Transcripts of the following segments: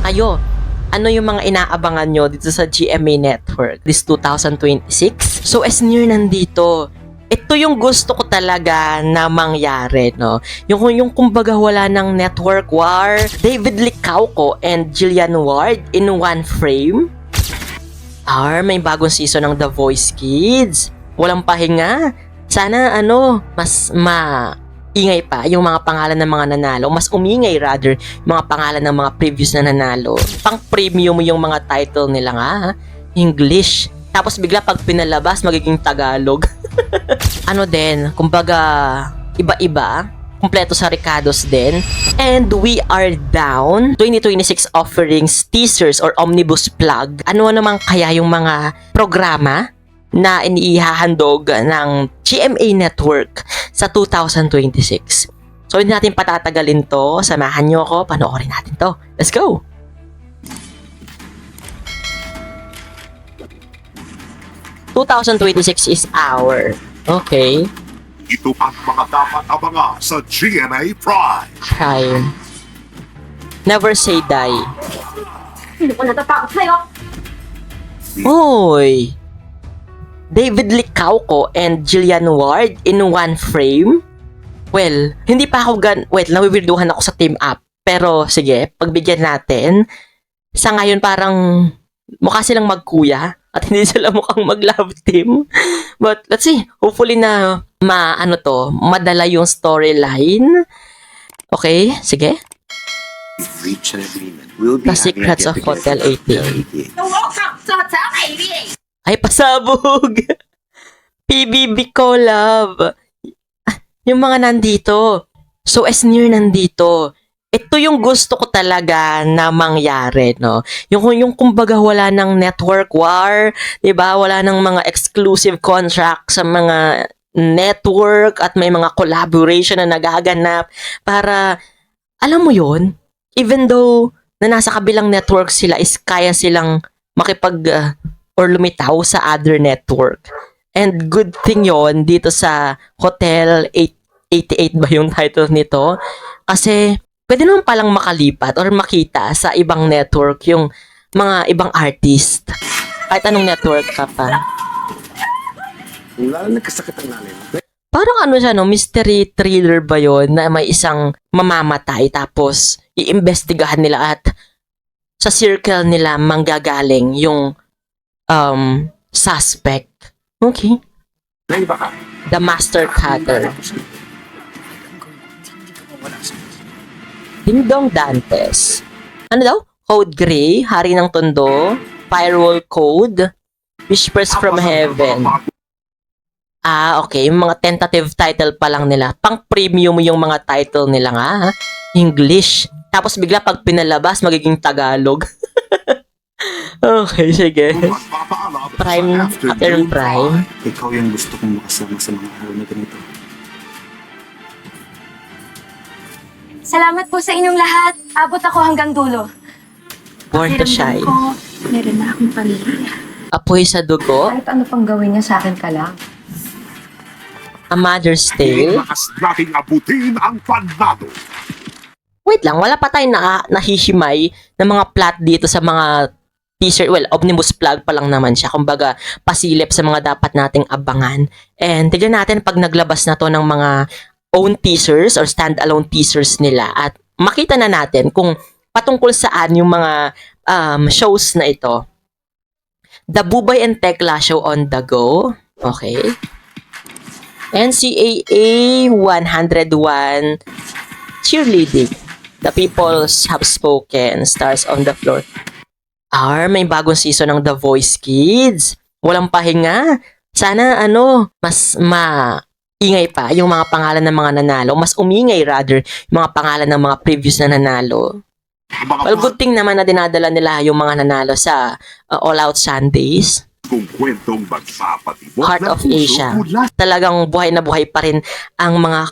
Kayo, ano yung mga inaabangan nyo dito sa GMA Network this 2026? So as near nandito, ito yung gusto ko talaga na mangyari, no? Yung kumbaga wala ng network war, David Licauco and Jillian Ward in one frame. May bagong season ng The Voice Kids. Walang pahinga. Sana mas ingay pa yung mga pangalan ng mga nanalo. Mas umingay rather yung mga pangalan ng mga previous na nanalo. Pang premium yung mga title nila nga, ha? English. Tapos bigla pag pinalabas, magiging Tagalog. Kumbaga, iba-iba. Kumpleto sa Ricados din. And we are down 2026 offerings, teasers, or omnibus plug. Ano naman kaya yung mga programa na inihahandog ng GMA Network sa 2026. So, hindi natin patatagalin to. Samahan nyo ako. Panoorin natin to. Let's go! ...2026 is our... Okay. Ito ang mga dapat abangan sa GMA Prime. Prime. Never say die. Hindi ko natatakot sa'yo. Uy! David Licauco and Jillian Ward in one frame? Well, hindi pa ako wait, nawiwirduhan ako sa team up. Pero sige, pagbigyan natin. Sa ngayon parang mukha silang magkuya at hindi sila mukhang mag-love team. But let's see, hopefully na madala yung storyline. Okay, sige. Reach an agreement. We'll be The Secrets of Hotel 88. Ay, pasabog! PBB collab! Yung mga nandito. So, as near nandito, ito yung gusto ko talaga na mangyari, no? Yung kumbaga wala ng network war, diba? Wala ng mga exclusive contract sa mga network at may mga collaboration na nagaganap para, alam mo yon, even though na nasa kabilang network sila is kaya silang makipag or lumitaw sa other network. And good thing yon dito sa Hotel 88 ba yung title nito? Kasi pwede naman palang makalipat or makita sa ibang network yung mga ibang artist. Kahit anong network ka pa. Lalo nagkasakit ang nanay. Parang siya, no? Mystery thriller ba yon na may isang mamamatay tapos iimbestigahan nila at sa circle nila manggagaling yung suspect. Okay. Nay, baka. The Master Cutter. Dingdong Dantes. Ano daw? Code Grey, Hari ng Tondo, Firewall Code, Whispers from Heaven. Okay. Yung mga tentative title pa lang nila. Pang premium yung mga title nila nga, ha? English. Tapos bigla pag pinalabas, magiging Tagalog. Okay, sige. Prime, Afternoon Prime. Ikaw yung gusto kong makasama sa mga araw na ganito. Salamat po sa inyong lahat. Abot ako hanggang dulo. Born to Shine. Ko, meron na akong pamilya. Apoy sa dugo. Kahit ano pang gawin niya sa akin ka lang. A Mother's Tale. Lakas nating abutin ang panalo. Wait lang, wala pa tayong nahihimay ng mga plot dito sa mga teaser. Well, omnibus plug pa lang naman siya. Kumbaga, pasilip sa mga dapat nating abangan. And tignan natin pag naglabas na to ng mga own teasers or standalone teasers nila. At makita na natin kung patungkol saan yung mga shows na ito. The Bubay and Tekla Show on the Go. Okay. NCAA 101 Cheerleading. The People Have Spoken, Stars on the Floor. May bagong season ng The Voice Kids. Walang pahinga. Sana mas ingay pa yung mga pangalan ng mga nanalo. Mas umingay rather yung mga pangalan ng mga previous na nanalo. Well, good thing naman na dinadala nila yung mga nanalo sa All Out Sundays. Kung kwentong magpapatibok Heart ng of puso Asia. mula Talagang buhay na buhay pa rin ang mga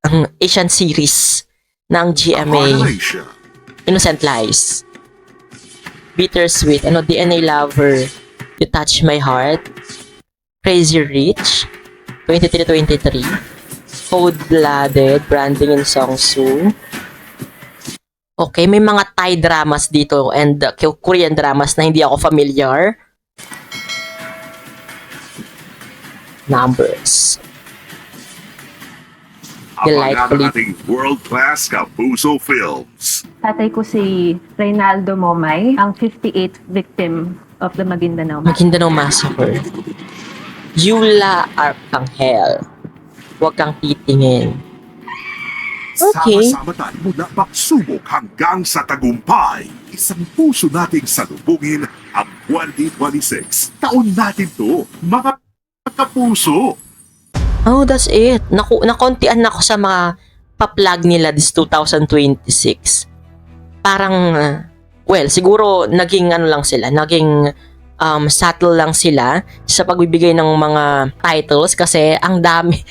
ang Asian series ng GMA. Malaysia. Innocent Lies. Bittersweet. DNA Lover. You Touch My Heart. Crazy Rich. 23-23. Cold-Blooded. Branding in Songsu. Okay, may mga Thai dramas dito and Korean dramas na hindi ako familiar. Numbers. Abangan Delightfully. ang ating world-class Kapuso Films. Tatay ko si Reynaldo Momay, ang 58th victim of the Maguindanao Massacre. Maguindanao Massacre. Yula Arcangel. Huwag kang titingin. Okay. Sama-sama tayo mula pagsubok hanggang sa tagumpay. Isang puso nating salubungin ang 2026. Taon natin to, mga kapuso. Oh, that's it. Nakontian na ako sa mga pa-plug nila this 2026. Parang, well, siguro naging ano lang sila, naging subtle lang sila sa pagbibigay ng mga titles kasi ang dami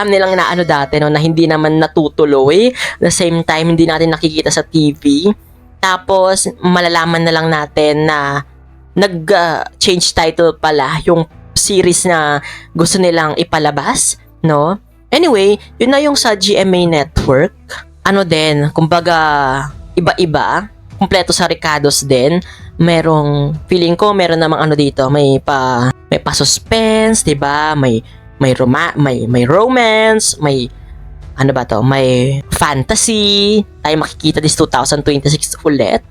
nilang naano dati no, na hindi naman natutuloy. At the same time, hindi natin nakikita sa TV. Tapos, malalaman na lang natin na nag-change title pala yung series na gusto nilang ipalabas, no? Anyway, yun na yung sa GMA Network. Ano din, kumbaga, iba-iba. Kumpleto sa Ricardos din. Feeling ko, meron namang ano dito, may pa suspense, 'di ba? May romance, may ano ba to? May fantasy. Tayo makikita this 2026 ulit.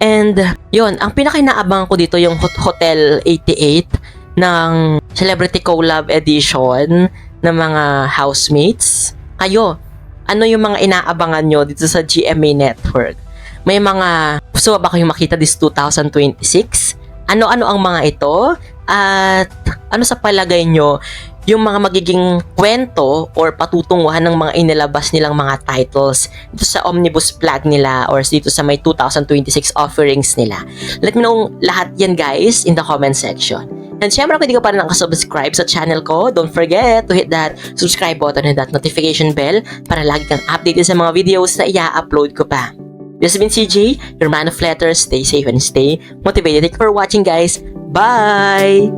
And yun, ang pinaka-inaabangan ko dito yung Hotel 88 ng Celebrity Collab Edition ng mga housemates. Kayo, ano yung mga inaabangan nyo dito sa GMA Network? May mga gusto ba kayong makita this 2026? Ano-ano ang mga ito? At ano sa palagay nyo yung mga magiging kwento or patutunguhan ng mga inilabas nilang mga titles dito sa omnibus plug nila or dito sa may 2026 offerings nila? Let me know lahat yan guys in the comment section. And syempre kung hindi ka pa rin nakasubscribe sa channel ko, don't forget to hit that subscribe button and that notification bell para lagi kang updated sa mga videos na i-upload ko pa. This has been CJ, your man of letters. Stay safe and stay motivated. Thank you for watching guys. Bye!